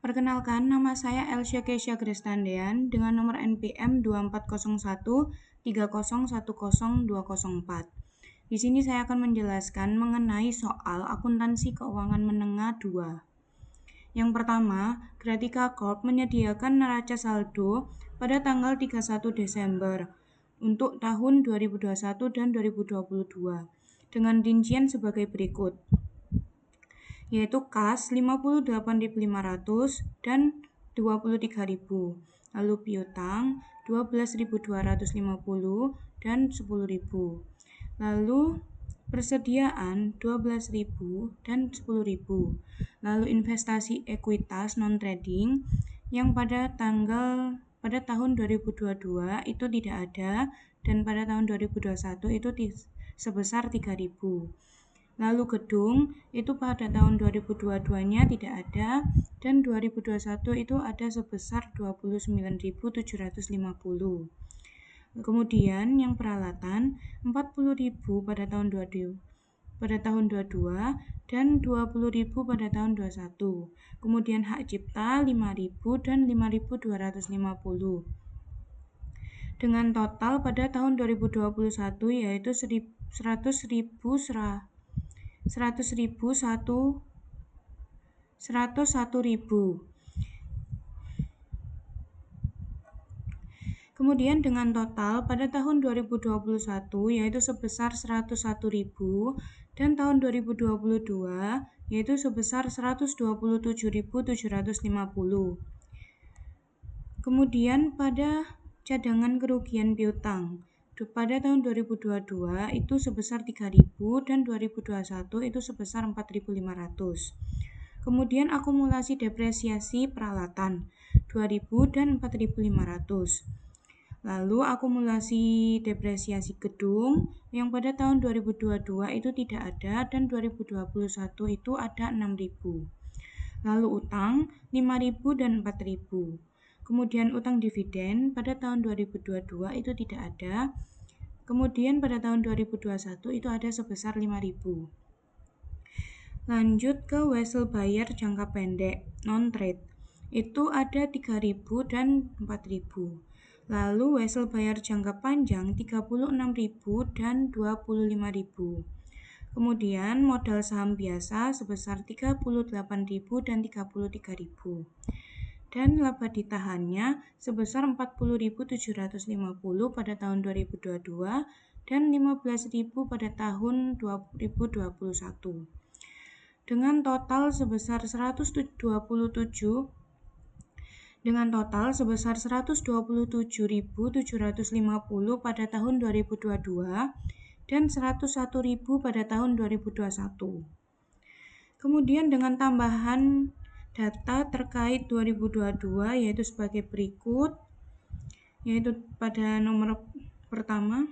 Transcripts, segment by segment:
Perkenalkan, nama saya Elsya Kesya Gristandean dengan nomor NPM 2401 30102004. Di sini saya akan menjelaskan mengenai soal akuntansi keuangan menengah 2. Yang pertama, Gratika Corp menyediakan neraca saldo pada tanggal 31 Desember untuk tahun 2021 dan 2022 dengan rincian sebagai berikut, yaitu kas 58.500 dan 23.000, lalu piutang 12.250 dan 10.000, lalu persediaan 12.000 dan 10.000, lalu investasi ekuitas non-trading yang pada tahun 2022 itu tidak ada dan pada tahun 2021 itu sebesar 3.000. Lalu gedung itu pada tahun 2022-nya tidak ada dan 2021 itu ada sebesar 29.750. Kemudian yang peralatan 40.000 pada tahun 22 dan 20.000 pada tahun 21. Kemudian hak cipta 5.000 dan 5.250. Dengan total pada tahun 2021 yaitu 101.000. Kemudian dengan total pada tahun 2021 yaitu sebesar 101.000 dan tahun 2022 yaitu sebesar 127.750. Kemudian pada cadangan kerugian piutang pada tahun 2022 itu sebesar 3.000 dan 2021 itu sebesar 4.500. Kemudian akumulasi depresiasi peralatan 2.000 dan 4.500. Lalu akumulasi depresiasi gedung yang pada tahun 2022 itu tidak ada dan 2021 itu ada 6.000. Lalu utang 5.000 dan 4.000. Kemudian utang dividen pada tahun 2022 itu tidak ada. Kemudian pada tahun 2021 itu ada sebesar 5.000. Lanjut ke wesel bayar jangka pendek non-trade. Itu ada 3.000 dan 4.000. Lalu wesel bayar jangka panjang 36.000 dan 25.000. Kemudian modal saham biasa sebesar 38.000 dan 33.000. Dan laba ditahannya sebesar 40.750 pada tahun 2022 dan 15.000 pada tahun 2021. Dengan total sebesar 127.750 pada tahun 2022 dan 101.000 pada tahun 2021. Kemudian dengan tambahan data terkait 2022 yaitu sebagai berikut, yaitu pada nomor pertama,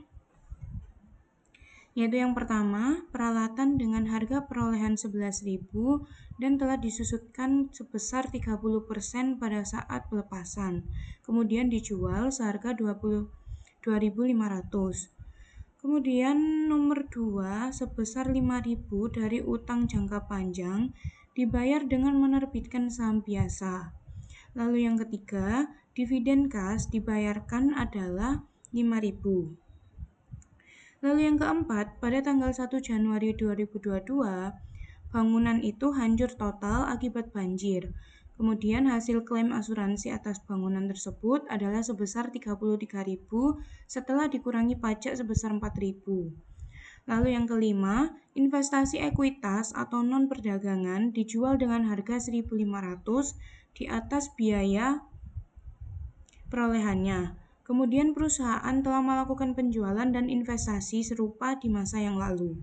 yaitu yang pertama, peralatan dengan harga perolehan 11.000 dan telah disusutkan sebesar 30% pada saat pelepasan. Kemudian dijual seharga 22.500. Kemudian nomor 2, sebesar 5.000 dari utang jangka panjang dibayar dengan menerbitkan saham biasa. Lalu yang ketiga, dividen kas dibayarkan adalah 5.000. Lalu yang keempat, pada tanggal 1 Januari 2022, bangunan itu hancur total akibat banjir. Kemudian hasil klaim asuransi atas bangunan tersebut adalah sebesar 33.000 setelah dikurangi pajak sebesar 4.000. Lalu yang kelima, investasi ekuitas atau non-perdagangan dijual dengan harga 1.500 di atas biaya perolehannya. Kemudian perusahaan telah melakukan penjualan dan investasi serupa di masa yang lalu.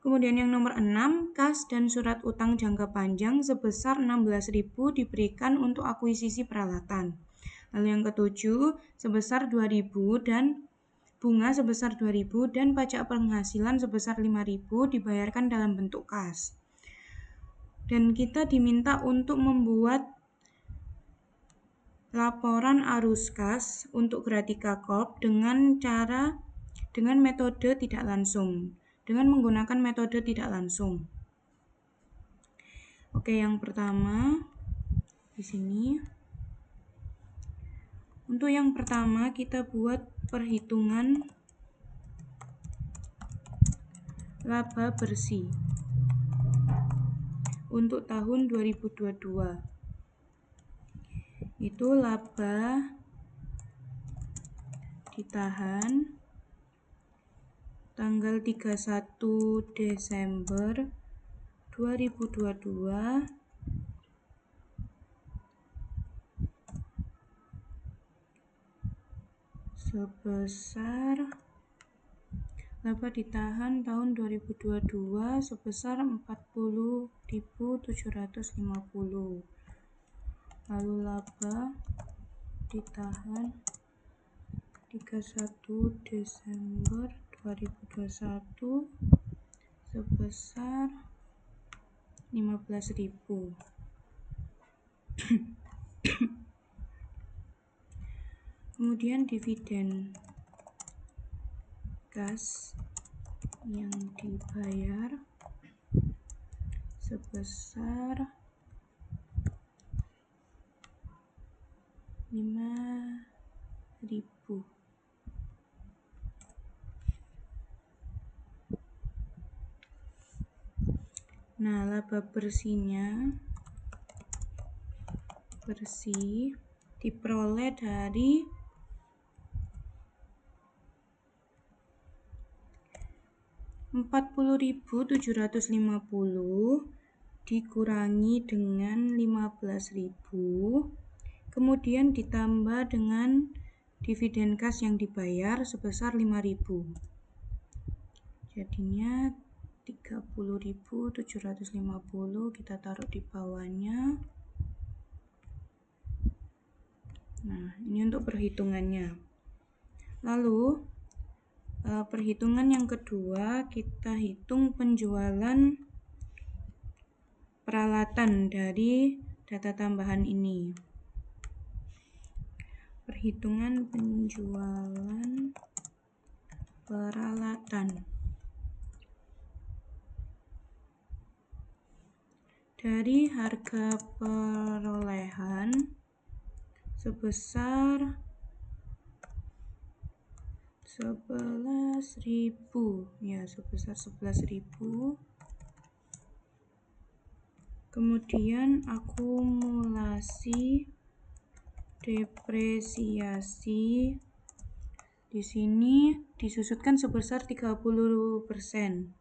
Kemudian yang nomor 6, kas dan surat utang jangka panjang sebesar 16.000 diberikan untuk akuisisi peralatan. Lalu yang ketujuh, sebesar 2.000 dan bunga sebesar 2.000 dan pajak penghasilan sebesar 5.000 dibayarkan dalam bentuk kas. Dan kita diminta untuk membuat laporan arus kas untuk Gratika Corp dengan metode tidak langsung, dengan menggunakan metode tidak langsung. Oke, yang pertama di sini. Untuk yang pertama kita buat perhitungan laba bersih untuk tahun 2022. Itu laba ditahan tanggal 31 Desember 2022 sebesar laba ditahan tahun 2022 sebesar 40.750. Lalu laba ditahan 31 Desember 2021 sebesar 15.000. Kemudian dividen kas yang dibayar sebesar 5.000. Nah, laba bersihnya bersih diperoleh dari 40.750 dikurangi dengan 15.000, kemudian ditambah dengan dividen kas yang dibayar sebesar 5.000. Jadinya 30.750 kita taruh di bawahnya. Nah, ini untuk perhitungannya. Lalu perhitungan yang kedua, kita hitung penjualan peralatan dari data tambahan ini. Perhitungan penjualan peralatan dari harga perolehan sebesar 11.000, ya, sebesar 11.000. Kemudian akumulasi depresiasi di sini disusutkan sebesar 30%.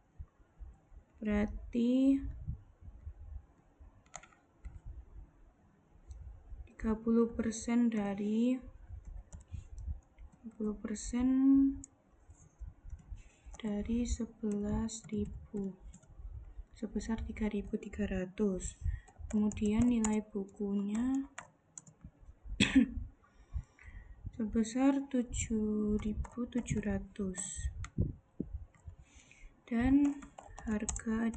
Berarti 30% dari 11.000 sebesar 3.300. Kemudian nilai bukunya sebesar 7.700 dan harga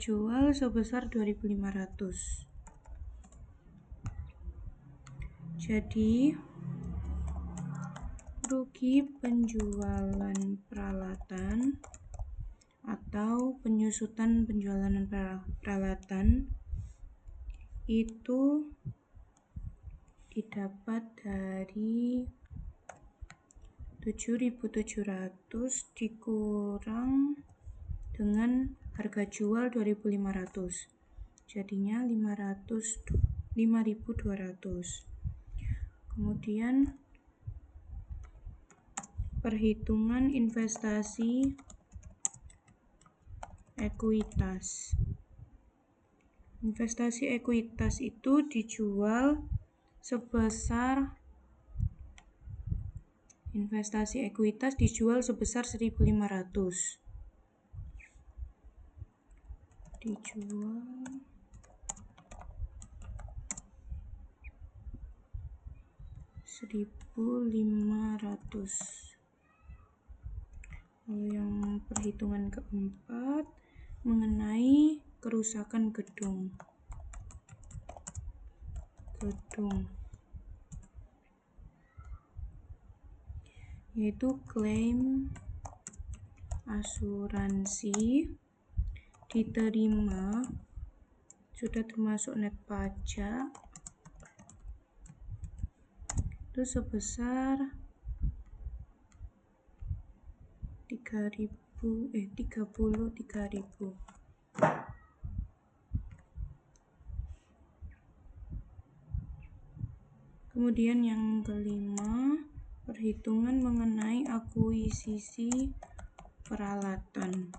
jual sebesar 2.500. Jadi rugi penjualan peralatan atau penyusutan penjualan peralatan itu didapat dari 7.700 dikurang dengan harga jual 2.500. Jadinya 5.200. Kemudian perhitungan investasi ekuitas. Investasi ekuitas itu dijual sebesar 1.500. Dijual 1.500. Lalu yang perhitungan keempat mengenai kerusakan gedung, yaitu klaim asuransi diterima sudah termasuk net pajak itu sebesar 33.000. Kemudian yang kelima, perhitungan mengenai akuisisi peralatan.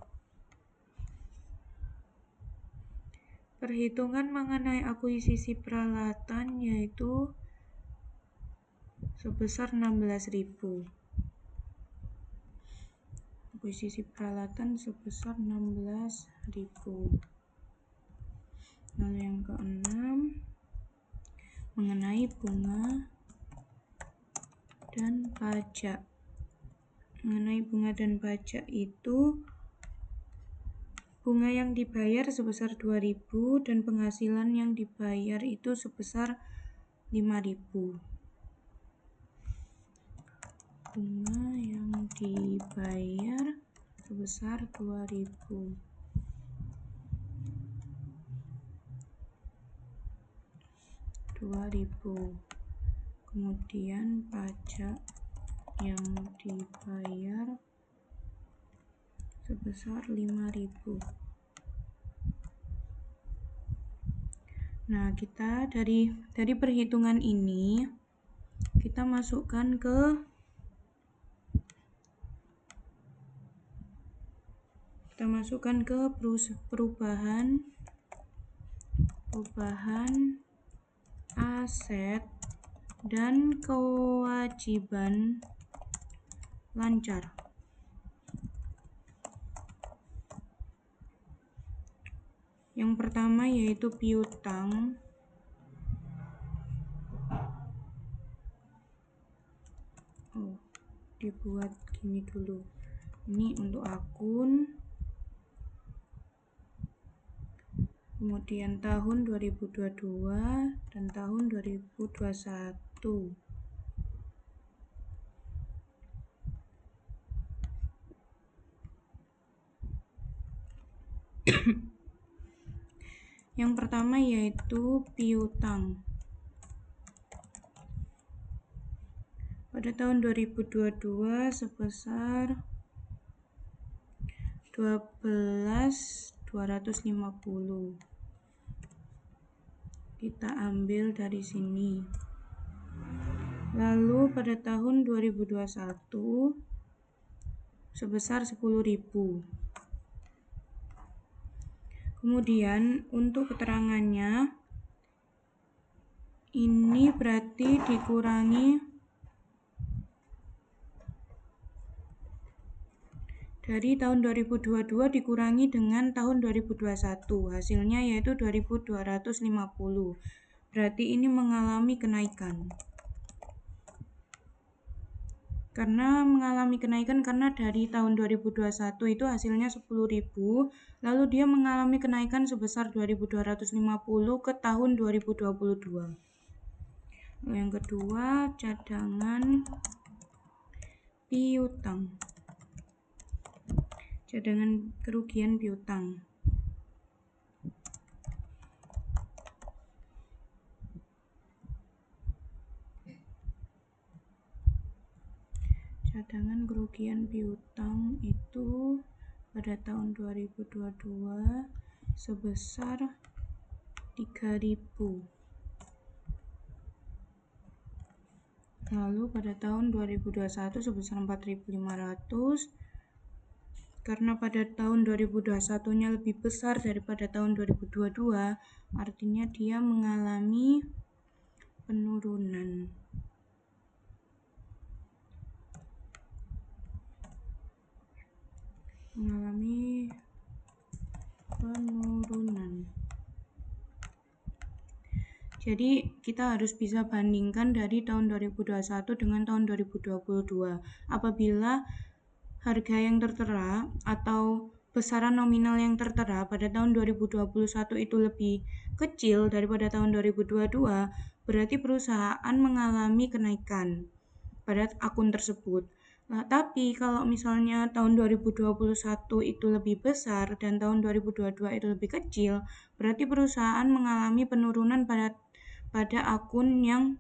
Perhitungan mengenai akuisisi peralatan yaitu sebesar 16.000. Akuisisi peralatan sebesar 16.000. Lalu yang keenam, mengenai bunga dan pajak. Mengenai bunga dan pajak itu bunga yang dibayar sebesar 2.000 dan penghasilan yang dibayar itu sebesar 5.000. Bunga yang dibayar sebesar 2.000. Kemudian pajak yang dibayar sebesar 5.000. Nah, kita dari perhitungan ini kita masukkan ke perubahan aset dan kewajiban lancar. Yang pertama yaitu piutang. Dibuat gini dulu. Ini untuk akun. Kemudian tahun 2022 dan tahun 2021. Yang pertama yaitu piutang. Pada tahun 2022 sebesar 12.250. Kita ambil dari sini. Lalu pada tahun 2021 sebesar 10.000. Kemudian untuk keterangannya ini berarti dikurangi dari tahun 2022 dikurangi dengan tahun 2021. Hasilnya yaitu 2.250. Berarti ini mengalami kenaikan. Karena mengalami kenaikan karena dari tahun 2021 itu hasilnya 10.000, lalu dia mengalami kenaikan sebesar 2.250 ke tahun 2022. Lalu yang kedua, cadangan piutang. Cadangan kerugian piutang. Cadangan kerugian piutang itu pada tahun 2022 sebesar 3.000. Lalu pada tahun 2021 sebesar 4.500. Karena pada tahun 2021-nya lebih besar daripada tahun 2022, artinya dia mengalami penurunan. Jadi kita harus bisa bandingkan dari tahun 2021 dengan tahun 2022. Apabila harga yang tertera atau besaran nominal yang tertera pada tahun 2021 itu lebih kecil daripada tahun 2022, berarti perusahaan mengalami kenaikan pada akun tersebut. Nah, tapi kalau misalnya tahun 2021 itu lebih besar dan tahun 2022 itu lebih kecil, berarti perusahaan mengalami penurunan pada akun yang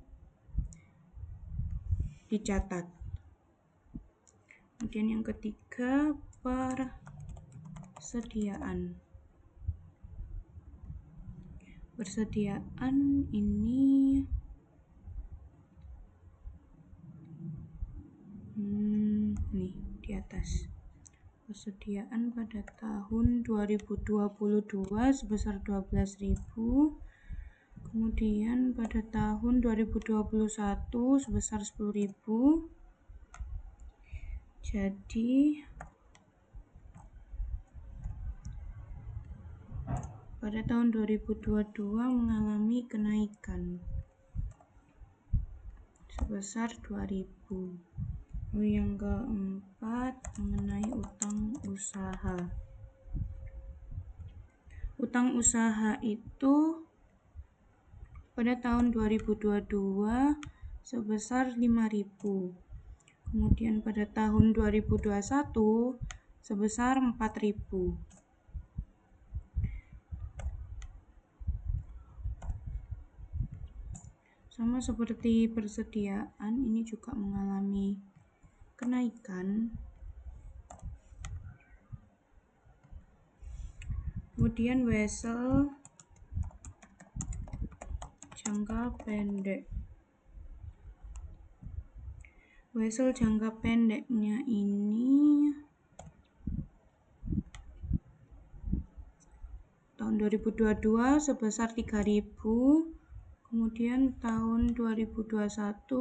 dicatat. Kemudian yang ketiga, persediaan. Persediaan ini nih di atas. Persediaan pada tahun 2022 sebesar 12.000. Kemudian pada tahun 2021 sebesar 10.000. Jadi pada tahun 2022 mengalami kenaikan sebesar 2.000. Lalu yang keempat mengenai utang usaha. Utang usaha itu pada tahun 2022 sebesar 5.000. Kemudian pada tahun 2021 sebesar 4.000. Sama seperti persediaan, ini juga mengalami kenaikan. Kemudian wesel jangka pendek. Wesel jangka pendeknya ini tahun 2022 sebesar 3.000, kemudian tahun 2021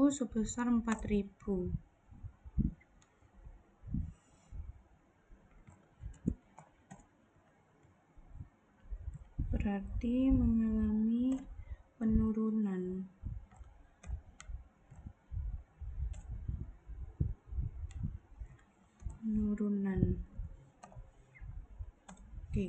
sebesar 4.000. Berarti mengalami penurunan. Oke.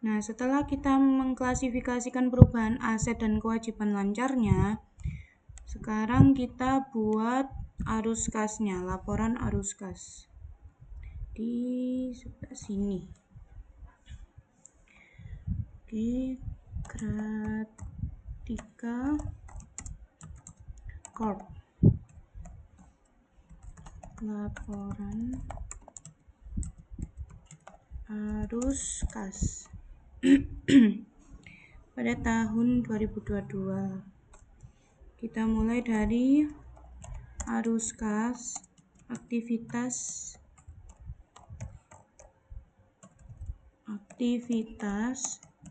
Nah, setelah kita mengklasifikasikan perubahan aset dan kewajiban lancarnya, sekarang kita buat arus kasnya, laporan arus kas. Di sebelah sini. Oke, Gratika Corp. Laporan arus kas pada tahun 2022. Kita mulai dari arus kas, aktivitas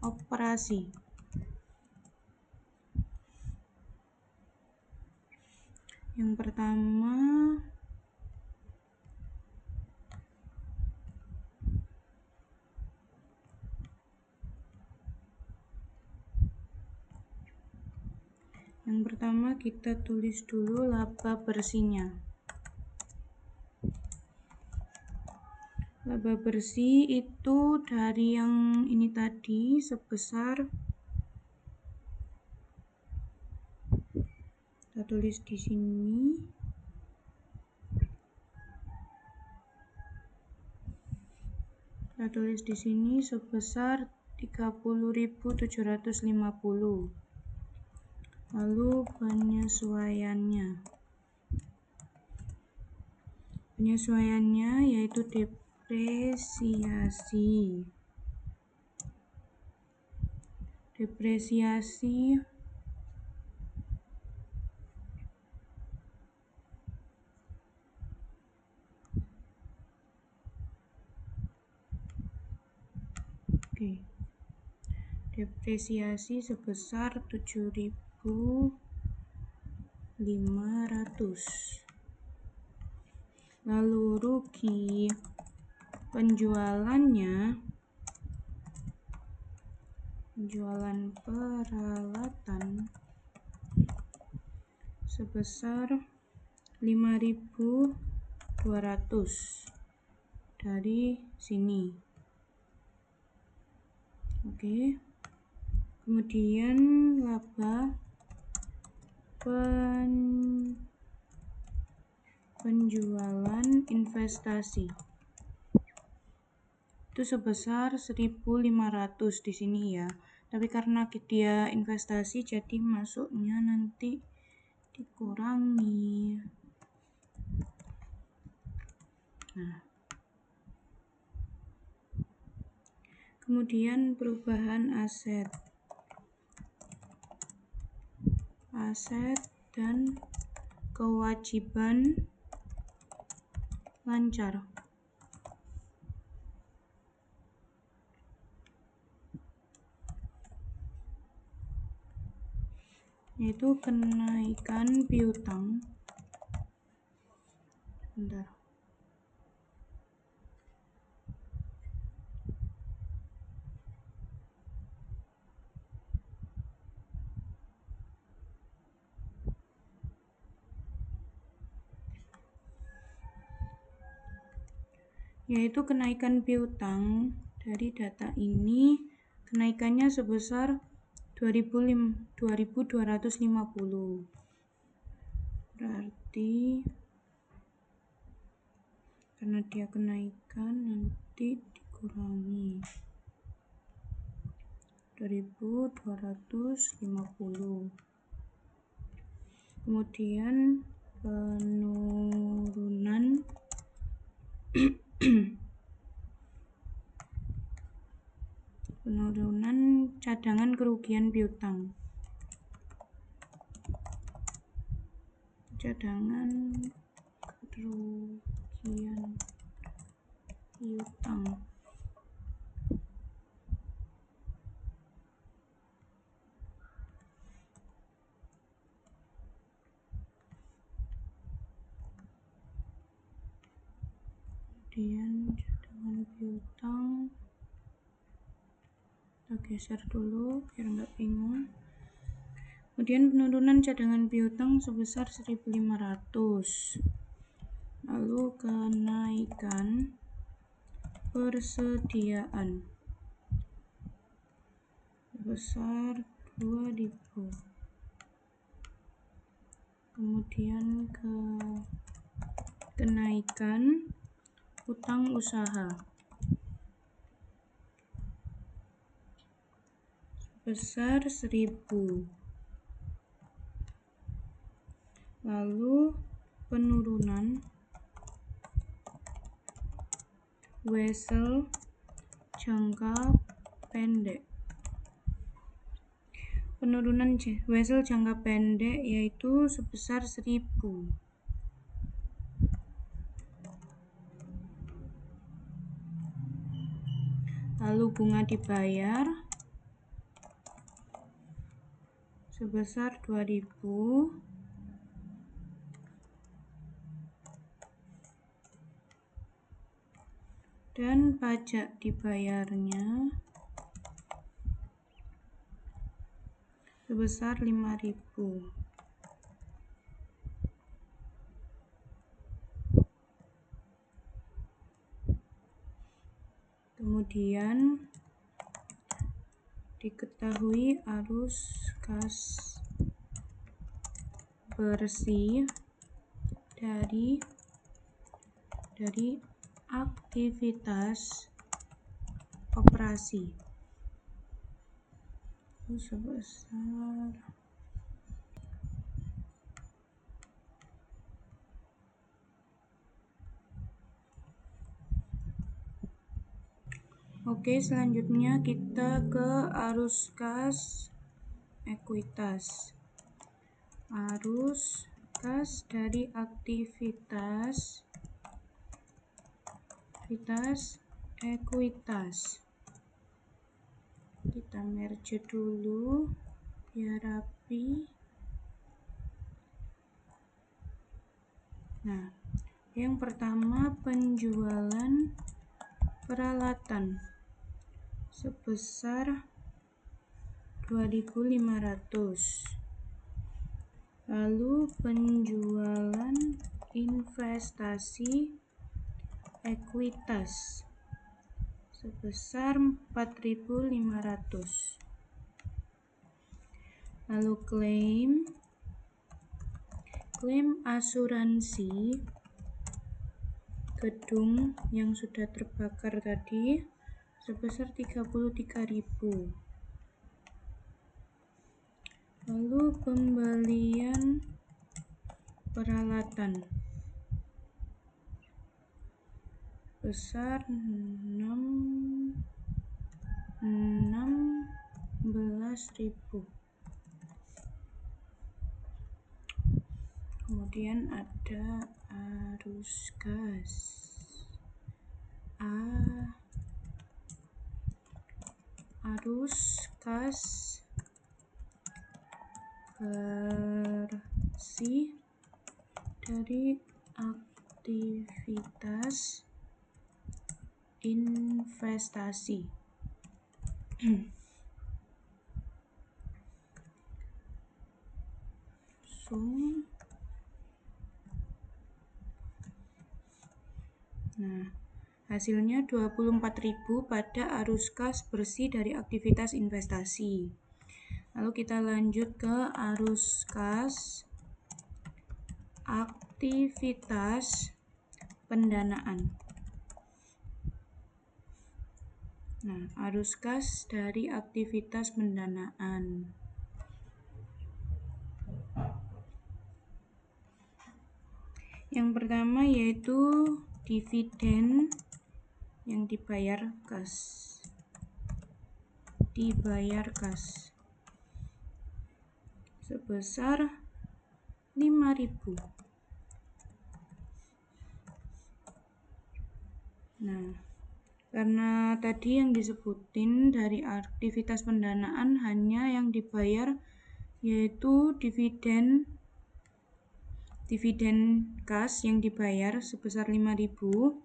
operasi. Yang pertama kita tulis dulu laba bersihnya. Laba bersih itu dari yang ini tadi sebesar, kita tulis di sini, sebesar 30.750. Lalu penyesuaiannya yaitu depresiasi. Oke. Depresiasi sebesar 7.500. Lalu rugi penjualan peralatan sebesar 5.200 dari sini. Oke. Kemudian laba penjualan investasi itu sebesar 1.500 di sini ya. Tapi karena dia investasi jadi masuknya nanti dikurangi. Nah, kemudian perubahan aset dan kewajiban lancar. Yaitu kenaikan piutang. Yaitu kenaikan piutang dari data ini kenaikannya sebesar 2.250. Berarti karena dia kenaikan nanti dikurangi 2.250. Kemudian penurunan cadangan kerugian piutang. Kemudian cadangan piutang kita geser dulu biar nggak bingung. Kemudian penurunan cadangan piutang sebesar 1.500. Lalu kenaikan persediaan sebesar 2.000. Kemudian kenaikan utang usaha sebesar 1.000. Lalu penurunan wesel jangka pendek. Penurunan wesel jangka pendek yaitu sebesar 1.000. Lalu bunga dibayar sebesar 2.000. Dan pajak dibayarnya sebesar 5.000. Kemudian diketahui arus kas bersih dari aktivitas operasi itu sebesar Oke, selanjutnya kita ke arus kas ekuitas. Arus kas dari aktivitas ekuitas. Kita merge dulu biar rapi. Nah, yang pertama penjualan peralatan sebesar 2.500. Lalu penjualan investasi ekuitas sebesar 4.500. Lalu klaim Klaim asuransi gedung yang sudah terbakar tadi sebesar 33.000. Lalu pembelian peralatan besar 16.000. Kemudian ada arus kas bersih dari aktivitas investasi. Nah, hasilnya 24.000 pada arus kas bersih dari aktivitas investasi. Lalu kita lanjut ke arus kas aktivitas pendanaan. Nah, arus kas dari aktivitas pendanaan. Yang pertama yaitu dividen yang dibayar kas. Sebesar 5.000. Nah, karena tadi yang disebutin dari aktivitas pendanaan hanya yang dibayar yaitu dividen kas yang dibayar sebesar 5.000.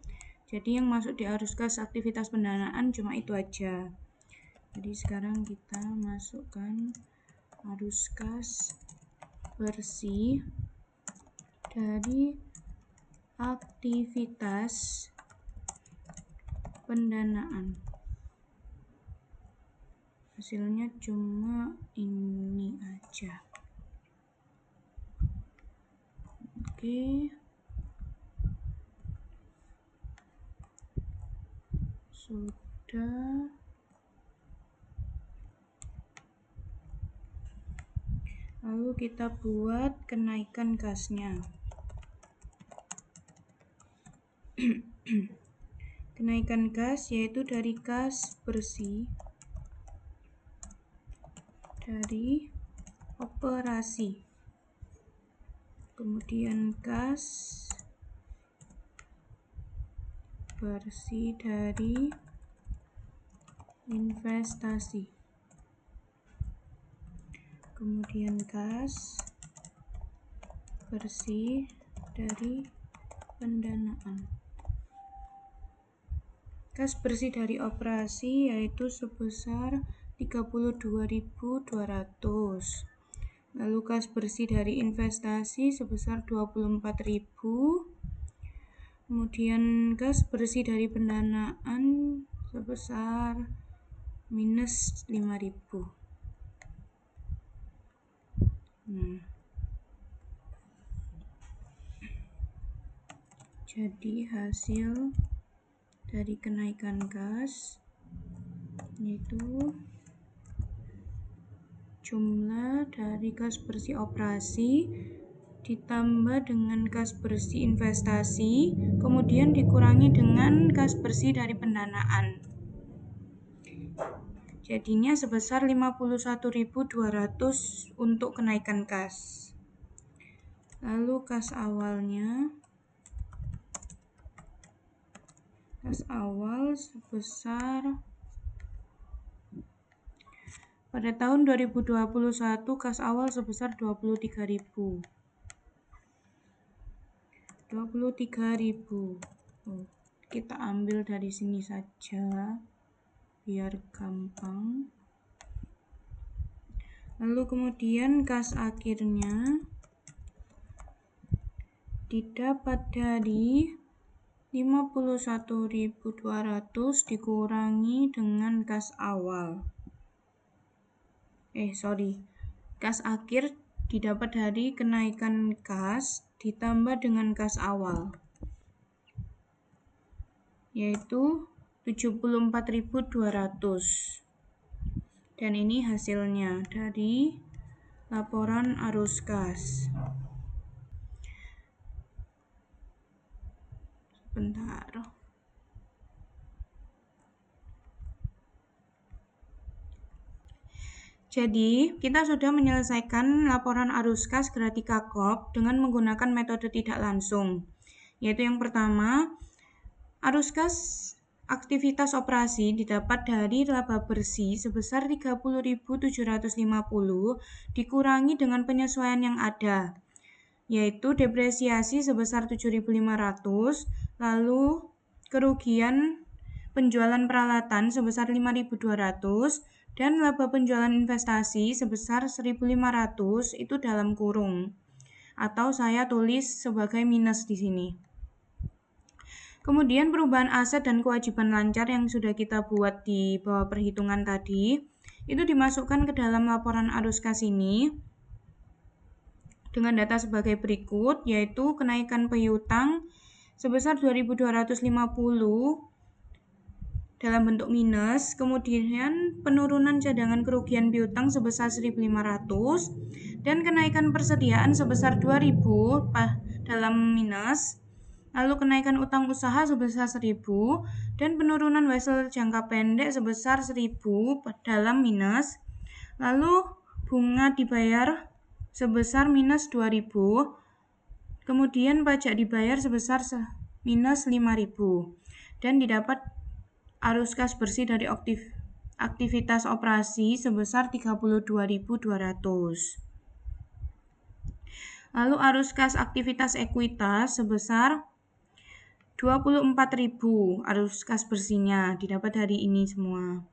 Jadi yang masuk di arus kas aktivitas pendanaan cuma itu aja. Jadi sekarang kita masukkan arus kas bersih dari aktivitas pendanaan. Hasilnya cuma ini aja. Oke. Sudah. Lalu kita buat kenaikan kasnya. Kenaikan kas yaitu dari kas bersih dari operasi, kemudian kas bersih dari investasi, kemudian kas bersih dari pendanaan. Kas bersih dari operasi yaitu sebesar 32.200. Lalu kas bersih dari investasi sebesar 24.000. Kemudian kas bersih dari pendanaan sebesar minus 5.000. Nah, jadi hasil dari kenaikan kas yaitu jumlah dari kas bersih operasi ditambah dengan kas bersih investasi, kemudian dikurangi dengan kas bersih dari pendanaan. Jadinya sebesar 51.200 untuk kenaikan kas. Lalu kas awal sebesar pada tahun 2021 kas awal sebesar 23.000. Kita ambil dari sini saja biar gampang. Lalu kemudian kas akhirnya didapat dari 51.200 dikurangi dengan kas awal. Kas akhir didapat dari kenaikan kas ditambah dengan kas awal, yaitu 74.200. Dan ini hasilnya dari laporan arus kas. Sebentar. Jadi, kita sudah menyelesaikan laporan arus kas Gratica Corp dengan menggunakan metode tidak langsung. Yaitu yang pertama, arus kas aktivitas operasi didapat dari laba bersih sebesar 30.750 dikurangi dengan penyesuaian yang ada, yaitu depresiasi sebesar 7.500, lalu kerugian penjualan peralatan sebesar 5.200, dan laba penjualan investasi sebesar 1.500 itu dalam kurung, atau saya tulis sebagai minus di sini. Kemudian perubahan aset dan kewajiban lancar yang sudah kita buat di bawah perhitungan tadi, itu dimasukkan ke dalam laporan arus kas ini dengan data sebagai berikut, yaitu kenaikan piutang sebesar 2.250 dalam bentuk minus, kemudian penurunan cadangan kerugian piutang sebesar 1.500, dan kenaikan persediaan sebesar 2.000 dalam minus, lalu kenaikan utang usaha sebesar 1.000, dan penurunan wesel jangka pendek sebesar 1.000 dalam minus, lalu bunga dibayar sebesar minus 2.000, kemudian pajak dibayar sebesar minus 5.000, dan didapat arus kas bersih dari aktivitas operasi sebesar 32.200. Lalu arus kas aktivitas ekuitas sebesar 24.000 arus kas bersihnya didapat dari ini semua.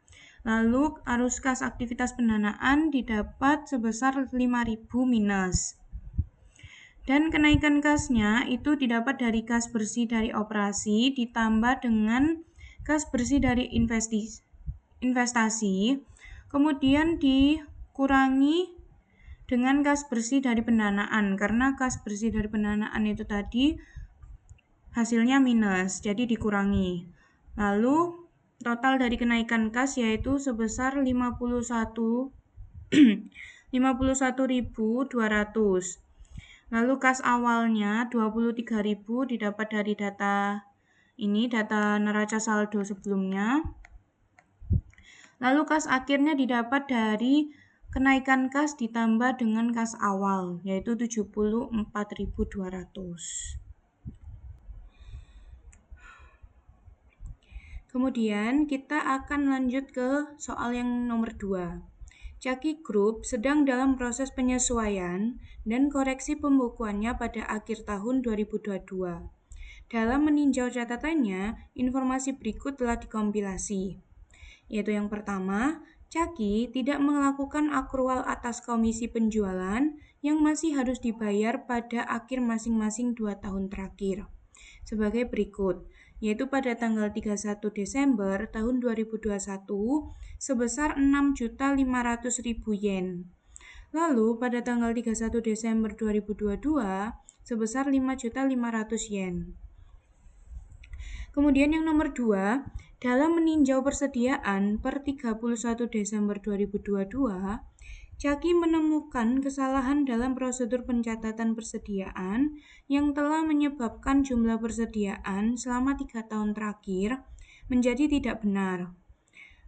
Lalu arus kas aktivitas pendanaan didapat sebesar 5.000 minus. Dan kenaikan kasnya itu didapat dari kas bersih dari operasi ditambah dengan kas bersih dari investasi, kemudian dikurangi dengan kas bersih dari pendanaan, karena kas bersih dari pendanaan itu tadi hasilnya minus, jadi dikurangi. Lalu total dari kenaikan kas yaitu sebesar 51.200. Lalu kas awalnya 23.000 didapat dari data neraca saldo sebelumnya. Lalu kas akhirnya didapat dari kenaikan kas ditambah dengan kas awal, yaitu 74.200. Kemudian kita akan lanjut ke soal yang nomor 2. Caki Group sedang dalam proses penyesuaian dan koreksi pembukuannya pada akhir tahun 2022. Dalam meninjau catatannya, informasi berikut telah dikompilasi, yaitu yang pertama, Caki tidak melakukan akrual atas komisi penjualan yang masih harus dibayar pada akhir masing-masing 2 tahun terakhir, sebagai berikut, yaitu pada tanggal 31 Desember tahun 2021 sebesar 6.500.000 yen. Lalu pada tanggal 31 Desember 2022 sebesar 5.500.000 yen. Kemudian yang nomor 2, dalam meninjau persediaan per 31 Desember 2022, Caki menemukan kesalahan dalam prosedur pencatatan persediaan yang telah menyebabkan jumlah persediaan selama 3 tahun terakhir menjadi tidak benar.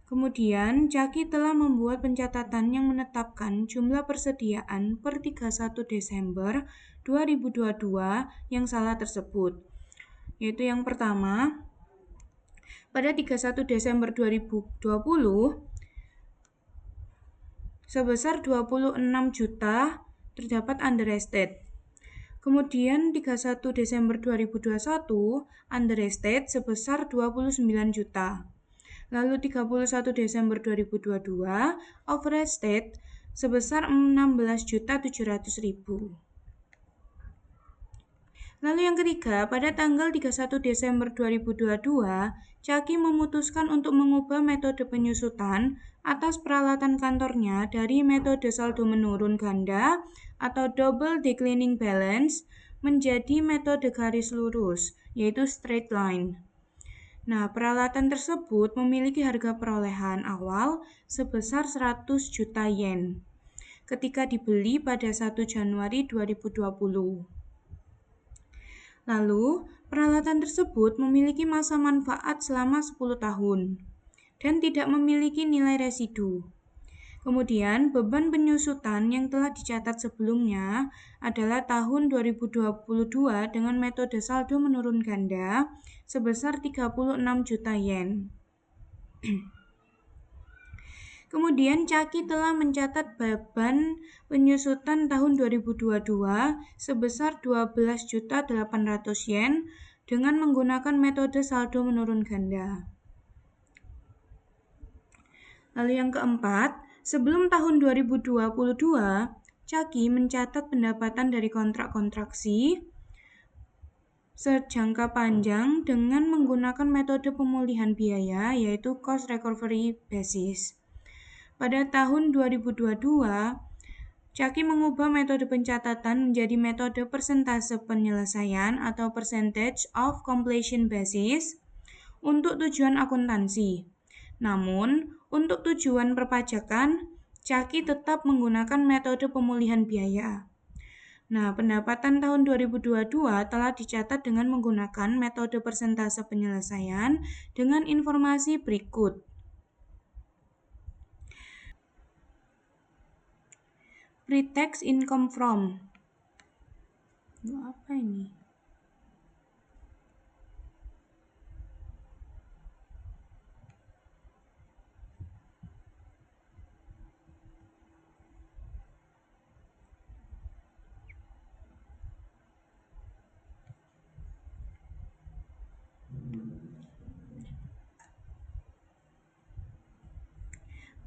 Kemudian, Caki telah membuat pencatatan yang menetapkan jumlah persediaan per 31 Desember 2022 yang salah tersebut. Yaitu yang pertama, pada 31 Desember 2020 sebesar 26 juta terdapat underestate. Kemudian 31 Desember 2021 underestate sebesar 29 juta. Lalu 31 Desember 2022 overestate sebesar 16.700.000. Lalu yang ketiga, pada tanggal 31 Desember 2022, Caki memutuskan untuk mengubah metode penyusutan atas peralatan kantornya dari metode saldo menurun ganda atau double declining balance menjadi metode garis lurus, yaitu straight line. Nah, peralatan tersebut memiliki harga perolehan awal sebesar 100 juta yen ketika dibeli pada 1 Januari 2020. Lalu, peralatan tersebut memiliki masa manfaat selama 10 tahun dan tidak memiliki nilai residu. Kemudian, beban penyusutan yang telah dicatat sebelumnya adalah tahun 2022 dengan metode saldo menurun ganda sebesar 36 juta yen. Kemudian, Caki telah mencatat beban penyusutan tahun 2022 sebesar 12.800 yen dengan menggunakan metode saldo menurun ganda. Lalu yang keempat, sebelum tahun 2022, Caki mencatat pendapatan dari kontrak kontraksi sejangka panjang dengan menggunakan metode pemulihan biaya yaitu cost recovery basis. Pada tahun 2022, Caki mengubah metode pencatatan menjadi metode persentase penyelesaian atau percentage of completion basis untuk tujuan akuntansi. Namun, untuk tujuan perpajakan, Caki tetap menggunakan metode pemulihan biaya. Nah, pendapatan tahun 2022 telah dicatat dengan menggunakan metode persentase penyelesaian dengan informasi berikut. Pre-tax income from. Apa ini?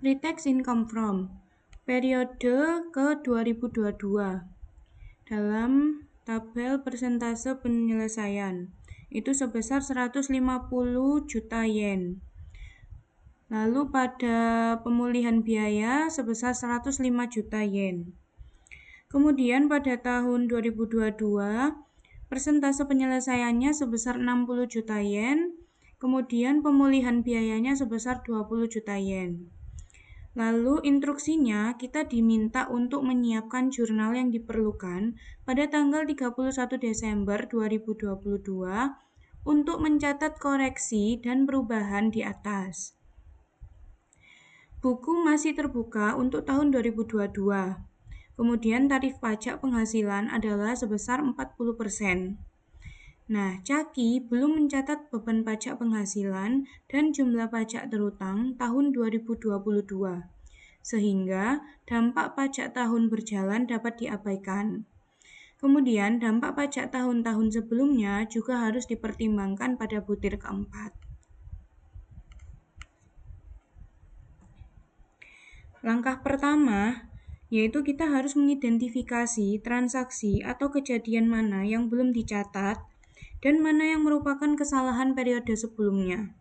Pre-tax income from periode ke 2022 dalam tabel persentase penyelesaian itu sebesar 150 juta yen. Lalu pada pemulihan biaya sebesar 105 juta yen. Kemudian pada tahun 2022 persentase penyelesaiannya sebesar 60 juta yen. Kemudian pemulihan biayanya sebesar 20 juta yen. Lalu instruksinya kita diminta untuk menyiapkan jurnal yang diperlukan pada tanggal 31 Desember 2022 untuk mencatat koreksi dan perubahan di atas. Buku masih terbuka untuk tahun 2022. Kemudian tarif pajak penghasilan adalah sebesar 40%. Nah, Caki belum mencatat beban pajak penghasilan dan jumlah pajak terutang tahun 2022, sehingga dampak pajak tahun berjalan dapat diabaikan. Kemudian, dampak pajak tahun-tahun sebelumnya juga harus dipertimbangkan pada butir keempat. Langkah pertama, yaitu kita harus mengidentifikasi transaksi atau kejadian mana yang belum dicatat dan mana yang merupakan kesalahan periode sebelumnya.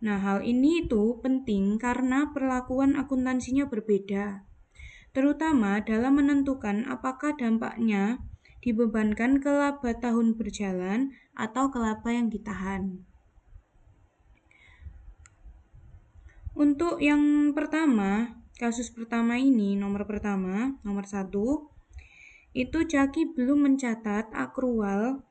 Nah, hal ini itu penting karena perlakuan akuntansinya berbeda, terutama dalam menentukan apakah dampaknya dibebankan ke laba tahun berjalan atau ke laba yang ditahan. Untuk yang pertama, kasus pertama ini, nomor 1, itu Caki belum mencatat akrual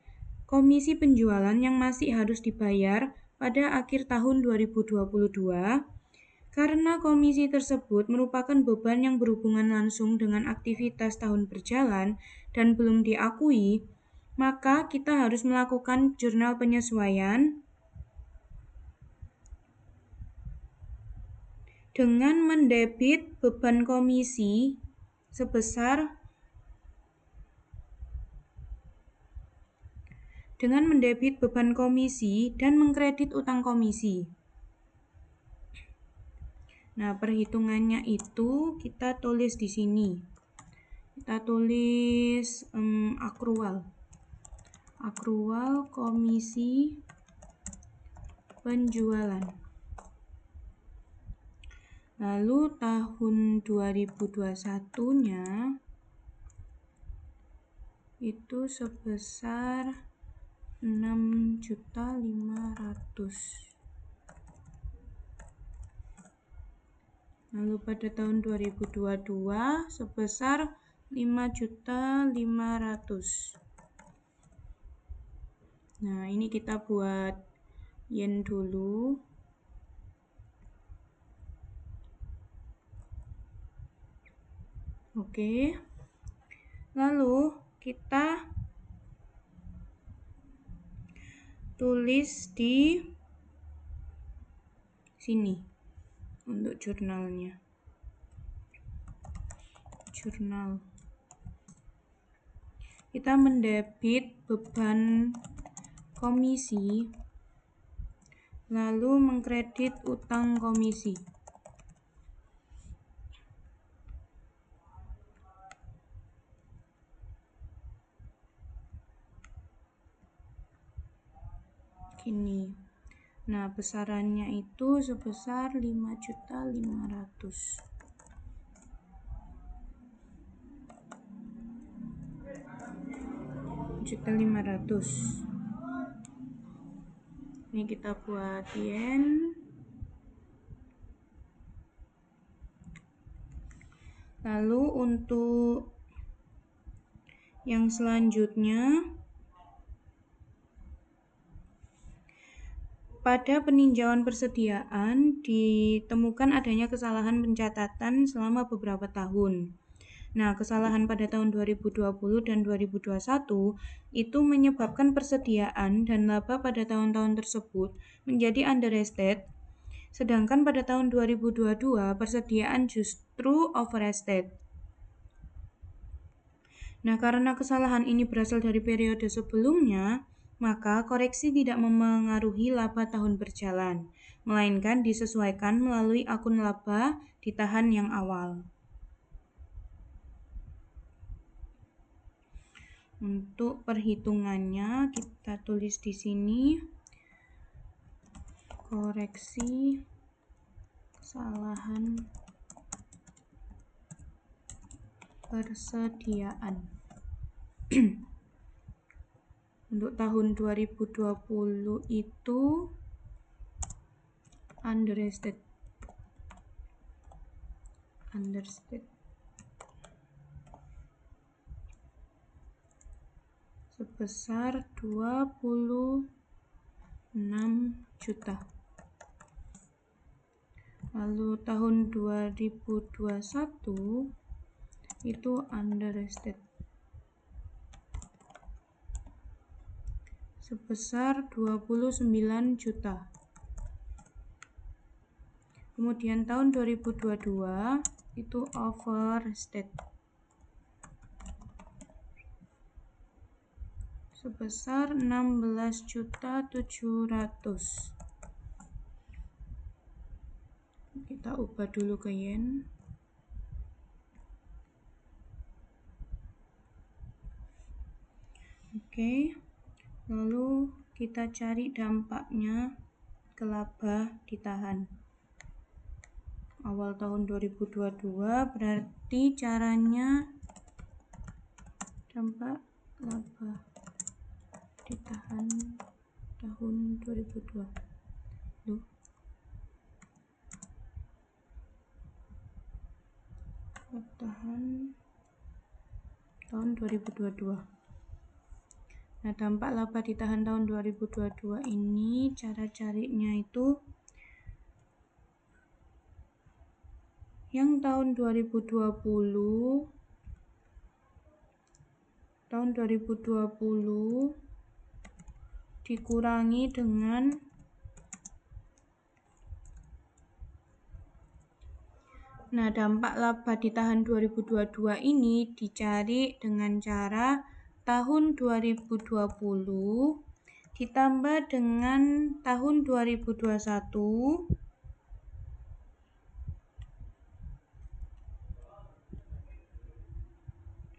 komisi penjualan yang masih harus dibayar pada akhir tahun 2022 karena komisi tersebut merupakan beban yang berhubungan langsung dengan aktivitas tahun berjalan dan belum diakui, maka kita harus melakukan jurnal penyesuaian dengan mendebit beban komisi sebesar dan mengkredit utang komisi. Nah, perhitungannya itu kita tulis di sini. Kita tulis akrual komisi penjualan. Lalu tahun 2021-nya itu sebesar 6.500.000. Lalu pada tahun 2022 sebesar 5.500.000. Nah, ini kita buat yen dulu. Oke. Lalu kita tulis di sini untuk jurnalnya. Jurnal. Kita mendebit beban komisi, lalu mengkredit utang komisi. Gini. Nah, besarannya itu sebesar 5.500.000. Ini kita buat yen. Lalu untuk yang selanjutnya, pada peninjauan persediaan ditemukan adanya kesalahan pencatatan selama beberapa tahun. Nah, kesalahan pada tahun 2020 dan 2021 itu menyebabkan persediaan dan laba pada tahun-tahun tersebut menjadi understated, sedangkan pada tahun 2022 persediaan justru overstated. Nah, karena kesalahan ini berasal dari periode sebelumnya, maka koreksi tidak memengaruhi laba tahun berjalan, melainkan disesuaikan melalui akun laba ditahan yang awal. Untuk perhitungannya kita tulis di sini koreksi kesalahan persediaan. Untuk tahun 2020 itu understated. Sebesar 26 juta. Lalu tahun 2021 itu understated sebesar 29 juta. Kemudian tahun 2022 itu overstated sebesar 16.700.000. Kita ubah dulu ke yen. Oke. Lalu kita cari dampaknya ke laba ditahan. Awal tahun 2022 berarti caranya dampak laba ditahan tahun 2022. Tahan tahun 2022. Nah, dampak laba ditahan tahun 2022 ini cara carinya itu yang tahun 2020 dikurangi dengan dampak laba ditahan 2022 ini dicari dengan cara tahun 2020 ditambah dengan tahun 2021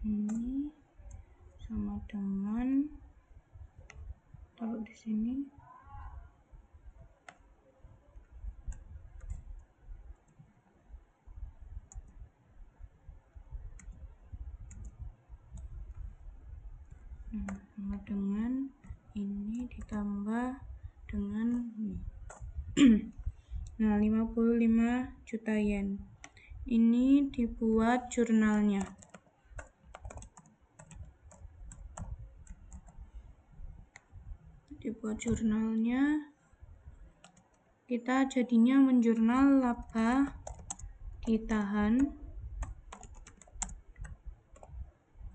ini sama dengan, taruh di sini, dengan ini ditambah dengan ini. Nah, 55 juta yen. Ini dibuat jurnalnya. Kita jadinya menjurnal laba ditahan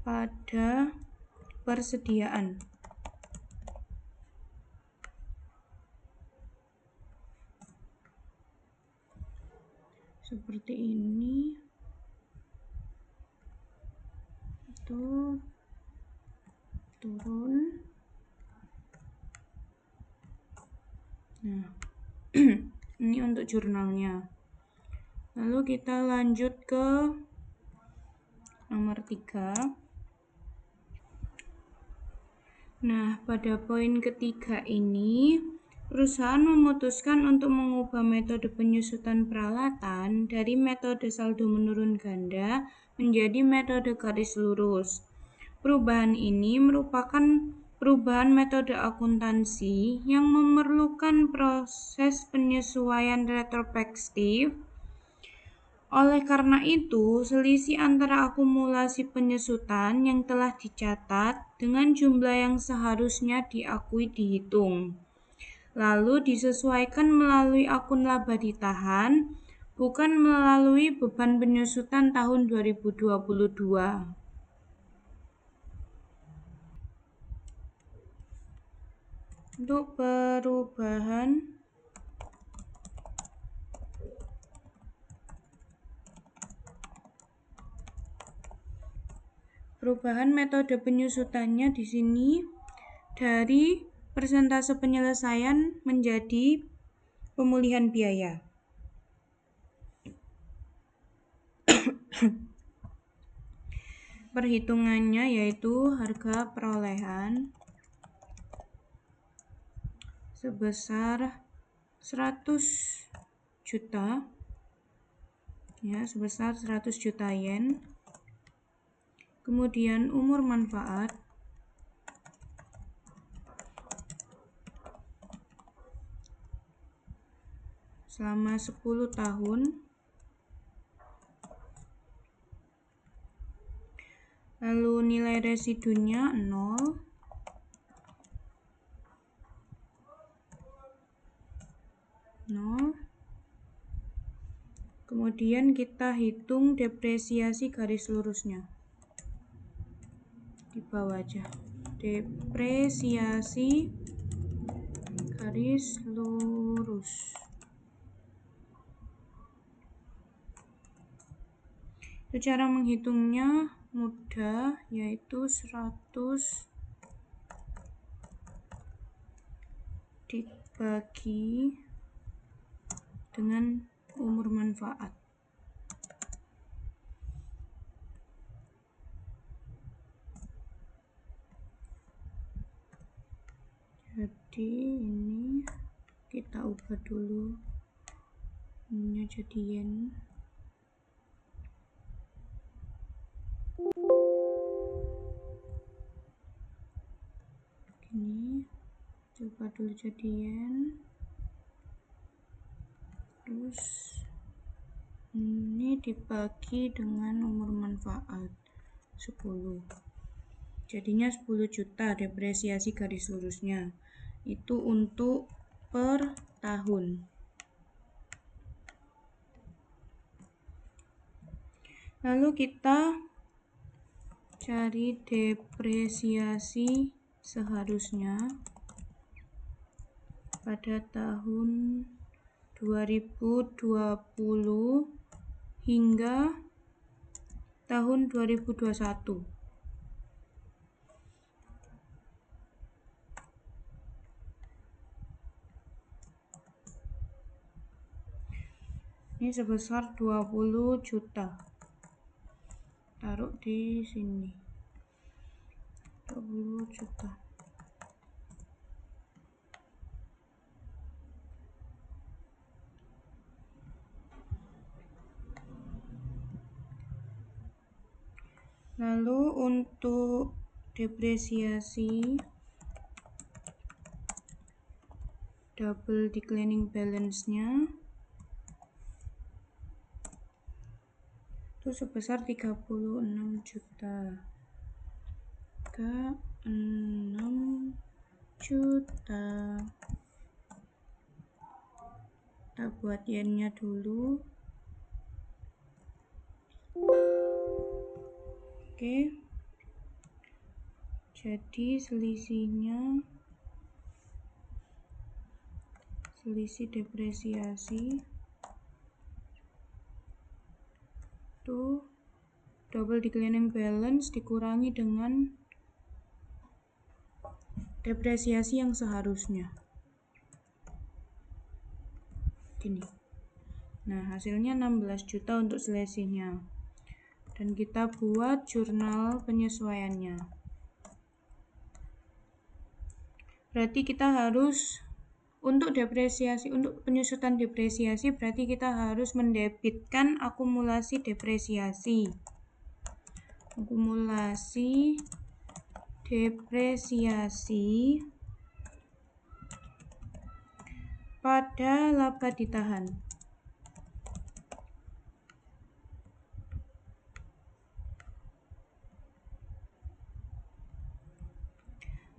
pada persediaan. Seperti ini. Itu turun. Nah, ini untuk jurnalnya. Lalu kita lanjut ke nomor 3. Nah, pada poin ketiga ini, perusahaan memutuskan untuk mengubah metode penyusutan peralatan dari metode saldo menurun ganda menjadi metode garis lurus. Perubahan ini merupakan perubahan metode akuntansi yang memerlukan proses penyesuaian retrospektif. Oleh karena itu, selisih antara akumulasi penyusutan yang telah dicatat dengan jumlah yang seharusnya diakui dihitung, lalu disesuaikan melalui akun laba ditahan, bukan melalui beban penyusutan tahun 2022. Untuk perubahan metode penyusutannya di sini dari persentase penyelesaian menjadi pemulihan biaya. Perhitungannya yaitu harga perolehan sebesar 100 juta ya, sebesar 100 juta yen. Kemudian umur manfaat selama 10 tahun. Lalu nilai residunya 0. Kemudian kita hitung depresiasi garis lurusnya. Di bawah aja. Depresiasi garis lurus. Itu cara menghitungnya mudah, yaitu 100 dibagi dengan umur manfaat. Jadi ini kita ubah dulu, ini jadi yen. Ini coba dulu jadi yen. Terus ini dibagi dengan umur manfaat 10. Jadinya 10 juta depresiasi garis lurusnya. Itu untuk per tahun. Lalu kita cari depresiasi seharusnya pada tahun 2020 hingga tahun 2021. Ini sebesar 20 juta. Taruh di sini. 20 juta. Lalu untuk depresiasi double declining balance-nya itu sebesar 36 juta. 36 juta. Kita buat yen-nya dulu. Oke. Jadi selisih depresiasi itu double declining balance dikurangi dengan depresiasi yang seharusnya. Gini. Nah, hasilnya 16 juta untuk selisihnya. Dan kita buat jurnal penyesuaiannya. Berarti kita harus untuk penyusutan depresiasi berarti kita harus mendebitkan akumulasi depresiasi. Akumulasi depresiasi pada laba ditahan.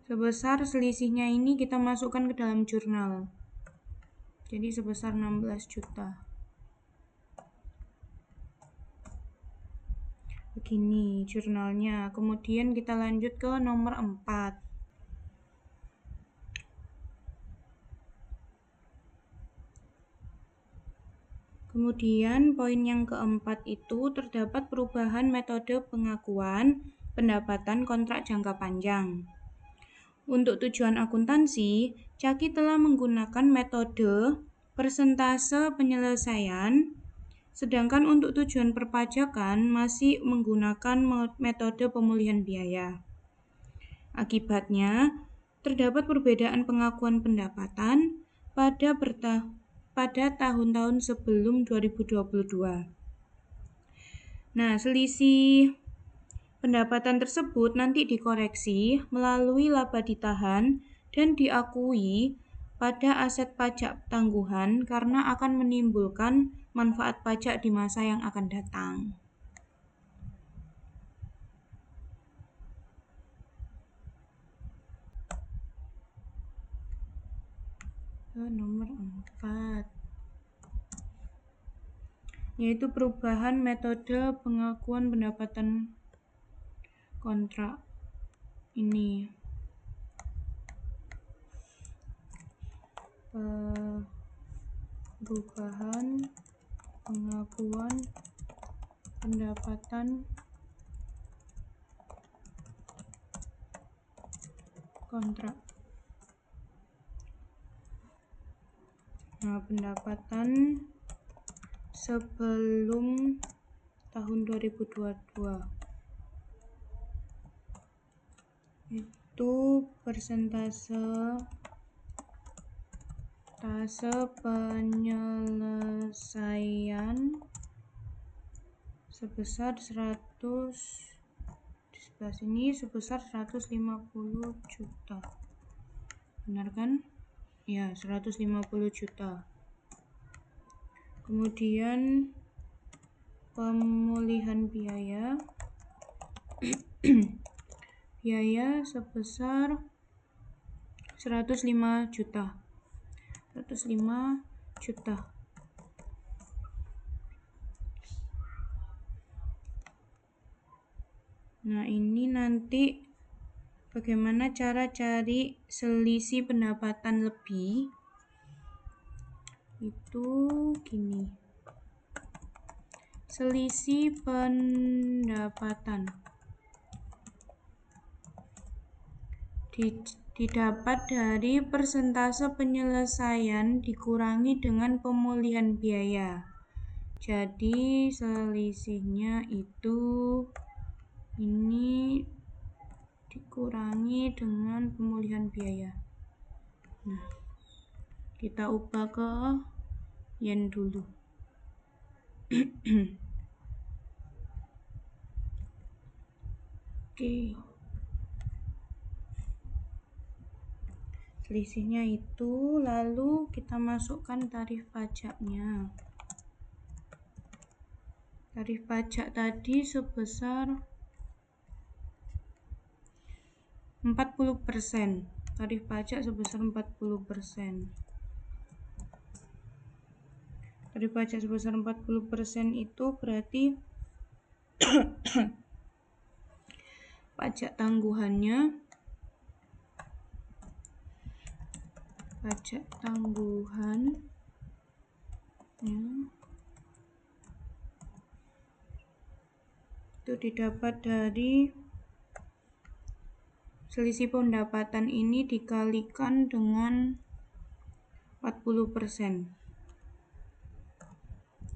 Sebesar selisihnya ini kita masukkan ke dalam jurnal. Jadi sebesar 16 juta. Begini jurnalnya. Kemudian kita lanjut ke nomor 4. Kemudian poin yang keempat itu terdapat perubahan metode pengakuan pendapatan kontrak jangka panjang. Untuk tujuan akuntansi, Caki telah menggunakan metode persentase penyelesaian, sedangkan untuk tujuan perpajakan masih menggunakan metode pemulihan biaya. Akibatnya, terdapat perbedaan pengakuan pendapatan pada tahun-tahun sebelum 2022. Nah, selisih pendapatan tersebut nanti dikoreksi melalui laba ditahan dan diakui pada aset pajak tangguhan karena akan menimbulkan manfaat pajak di masa yang akan datang. Nomor 4 yaitu perubahan metode pengakuan pendapatan kontrak ini. Perubahan pengakuan pendapatan kontrak. Nah, pendapatan sebelum tahun 2022 itu persentase penyelesaian sebesar 150 juta. Benar kan? Ya, 150 juta. Kemudian pemulihan biaya biaya sebesar 105 juta. 105 juta. Nah, ini nanti bagaimana cara cari selisih pendapatan lebih? Itu gini. Selisih pendapatan didapat dari persentase penyelesaian dikurangi dengan pemulihan biaya. Jadi selisihnya itu ini dikurangi dengan pemulihan biaya. Nah, kita ubah ke yen dulu. Oke. selisihnya itu, lalu kita masukkan tarif pajaknya. Tarif pajak tadi sebesar 40%. Tarif pajak sebesar 40%. Tarif pajak sebesar 40% itu berarti pajak tangguhannya itu didapat dari selisih pendapatan ini dikalikan dengan 40%.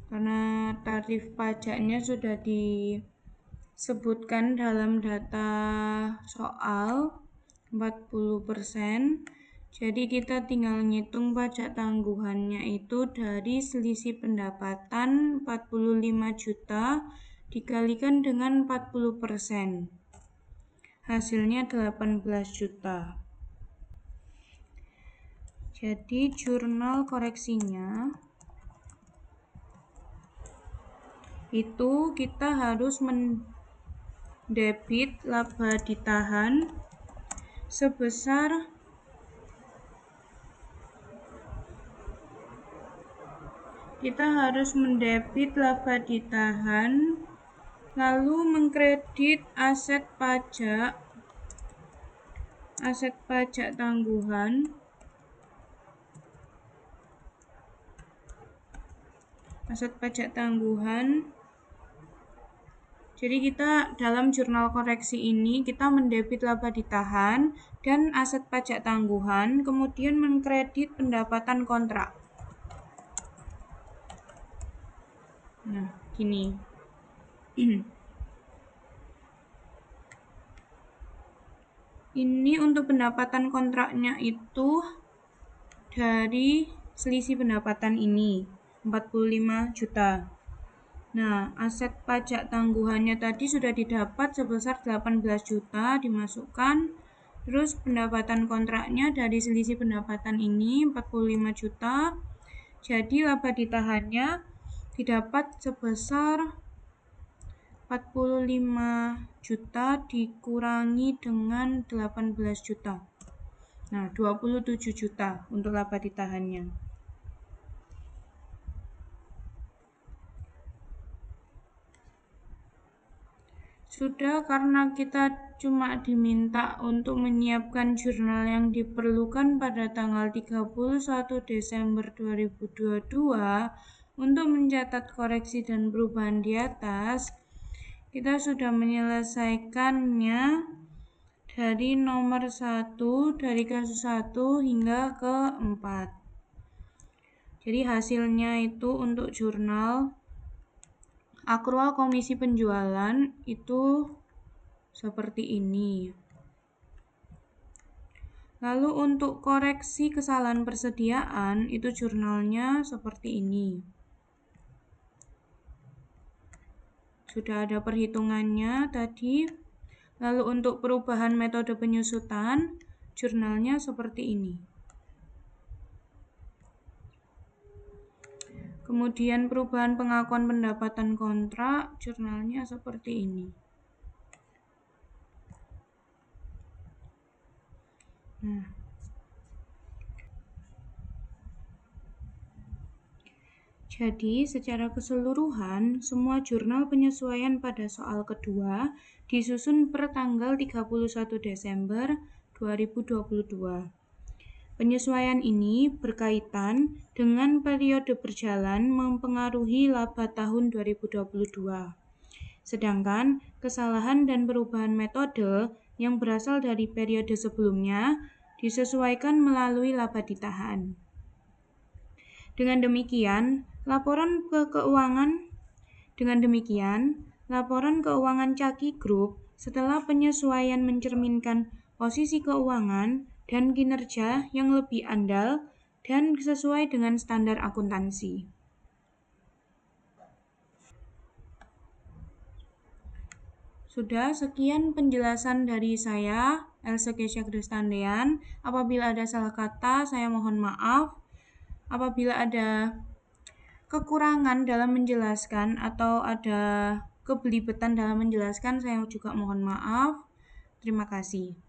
Karena tarif pajaknya sudah disebutkan dalam data soal 40%. Jadi kita tinggal ngitung pajak tangguhannya itu dari selisih pendapatan 45 juta dikalikan dengan 40%. Hasilnya 18 juta. Jadi jurnal koreksinya itu kita harus mendebit laba ditahan sebesar lalu mengkredit aset pajak tangguhan Jadi kita dalam jurnal koreksi ini kita mendebit laba ditahan dan aset pajak tangguhan, kemudian mengkredit pendapatan kontrak. Nah, gini. Ini untuk pendapatan kontraknya itu dari selisih pendapatan ini 45 juta. Nah, aset pajak tangguhannya tadi sudah didapat sebesar 18 juta dimasukkan. Terus pendapatan kontraknya dari selisih pendapatan ini 45 juta. Jadi laba ditahannya didapat sebesar 45 juta dikurangi dengan 18 juta. Nah, 27 juta untuk laba ditahannya. Sudah, karena kita cuma diminta untuk menyiapkan jurnal yang diperlukan pada tanggal 31 Desember 2022 untuk mencatat koreksi dan perubahan di atas, kita sudah menyelesaikannya dari nomor 1, dari kasus 1 hingga ke 4. Jadi hasilnya itu untuk jurnal akrual komisi penjualan itu seperti ini. Lalu untuk koreksi kesalahan persediaan itu jurnalnya seperti ini. Sudah ada perhitungannya tadi. Lalu untuk perubahan metode penyusutan jurnalnya seperti ini. Kemudian perubahan pengakuan pendapatan kontrak jurnalnya seperti ini. Nah, jadi secara keseluruhan semua jurnal penyesuaian pada soal kedua disusun per tanggal 31 Desember 2022. Penyesuaian ini berkaitan dengan periode berjalan mempengaruhi laba tahun 2022. Sedangkan kesalahan dan perubahan metode yang berasal dari periode sebelumnya disesuaikan melalui laba ditahan. Dengan demikian, laporan keuangan Caki Group setelah penyesuaian mencerminkan posisi keuangan dan kinerja yang lebih andal dan sesuai dengan standar akuntansi. Sudah, sekian penjelasan dari saya, Elsa Kesha Kristandean. Apabila ada salah kata, saya mohon maaf. Apabila ada kekurangan dalam menjelaskan atau ada kebelibetan dalam menjelaskan, saya juga mohon maaf. Terima kasih.